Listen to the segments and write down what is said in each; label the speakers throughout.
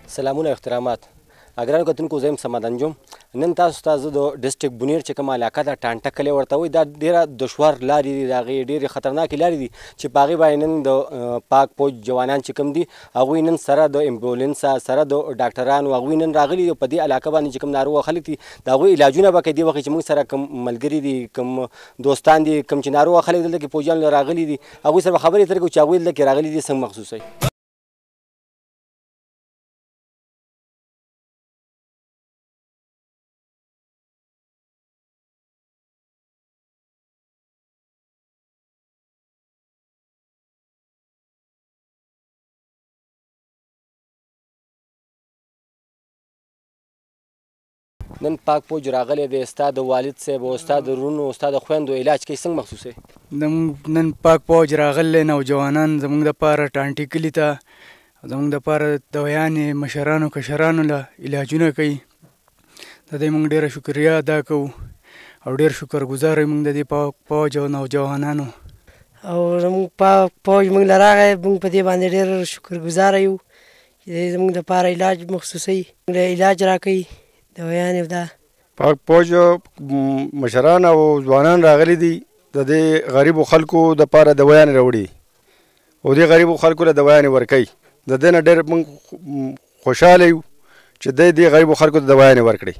Speaker 1: سلامونه احترامات اګرانو کتونکو زه یم صمد انجم نن تاسو ته زه د ډسټرک بونیر چې کومه علاقه ده ټانټه کلی ورته وایي دا ډېره دشوار لارې دي د هغې ډېرې خطرناکې لارې دي چې په هغې باندې نن د پاک فوج جوانان چې کوم دي هغوی نن سره د امبولینس سره د ډاکټرانو هغوی نن راغلي دي په دې علاقه باندې چې کوم ناروغه خلک دي د هغوی علاجونه به کوي دې وخت چې موږ سره کوم ملګري دي کوم دوستان دي کوم چې ناروغه خلک دلته کې فوجیان راغلي دي هغوی سره به خبرې ترې کوو چې هغوی دلته کې راغلي دي څنګه مخصوصوي نن پاک فوج راغلی دی ستا د والد صاحب او ستا د وروڼو ستا د خویندو علاج کوي څنګه محسوسوي
Speaker 2: نن پاک فوج راغلی نوجوانان زموږ دپاره ټانټې کلي ته زموږ دپاره دوايانې مشرانو کشرانو له علاجونه کوي د دې موږ ډېره شکریه ادا کوو او ډېر شکرګزار یو موږ د دې پاک فوج او نوجوانانو
Speaker 3: او زموږ پاک فوج موږ له راغی موږ په دې باندې ډېر شکرګزاره یو چې زموږ دپاره علاج مخصوصوي علاج راکوي دوايانې دا
Speaker 4: پاک فوج مشران او ځوانان راغلي دي د دې غریبو خلکو دپاره دوايانې راوړي او دې غریبو خلکو له دوايانې ورکوي د دې نه ډېر موږ خوشحاله یو چې دی دې غریبو خلکو ته دوايانې ورکړي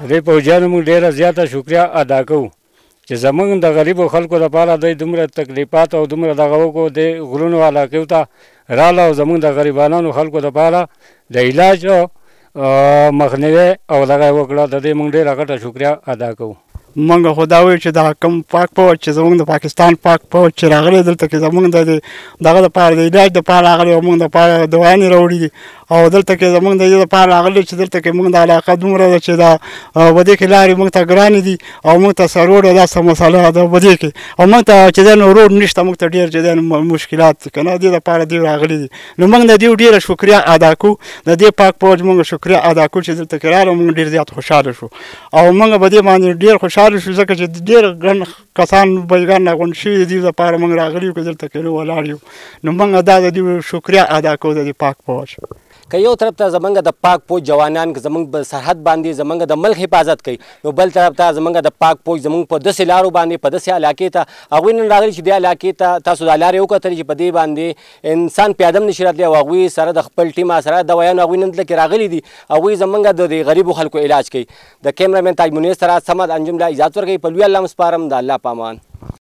Speaker 5: دې پوځیانو موږ ډېره زیاته شکریه ادا کوو چې زموږ د غریبو خلکو لپاره دوی دومره تکلیفات او دومره دغه وکړو د غرونو علاقو ته راغله او زموږ د غریبانو خلکو لپاره د علاج مخنیوي او دغه وکړه د دې موږ ډېره غټه شکریه ادا کوو
Speaker 2: موږ خو دا وایو چې دا کوم پاک فوج چې زموږ د پاکستان پاک فوج چې راغلی دلته کې زموږ د دغه دپاره د علاج دپاره راغلی او موږ دپاره دوايانې راوړي دي او دلته کې زموږ د دې دپاره راغلي چې دلته کې موږ د علاقه دومره ده چې دا په دې کې لارې موږ ته ګرانې دي او موږ ته سروډ او داسې مسله ده په دې کې او موږ ته چې دی نو روډ نشته موږ ته ډېر چې دی مشکلات که نه دې دپاره دوی راغلي دي نو موږ د دوی ډېره شکریه ادا کوو د دې پاک فوج موږ شکریه ادا کوو چې دلته کې راغله موږ ډېر زیات خوشحاله شو او موږ په دې باندې ډېر خوشحاله شو ځکه چې ډېر ګڼ کسان بیګان راغونډ شوي دي دپاره موږ راغلي یو که دلته کې ولاړ یو نو موږ دا د دوی شکریه ادا کوو د دې پاک فوج
Speaker 1: که یو طرف ته زمونږ د پاک فوج جوانان که زمونږ په سرحد باندې زمونږ د ملک حفاظت کوي نو بل طرف ته زمونږ د پاک فوج زمونږ په داسې لارو باندې په داسې علاقې ته هغوی نن راغلي چې دې علاقې ته تاسو دا لارې وکتلې چې په دې باندې انسان پیاده هم نشي راتلی او هغوی سره د خپل ټیم سره دوايانو هغوی نن دلته کې راغلي دي هغوی زمونږ د دې غریبو خلکو علاج کوي د کیمرامین تاج منیر سره صمد انجم له اجازت ورکوي په لوی الله مسپارم د الله په امان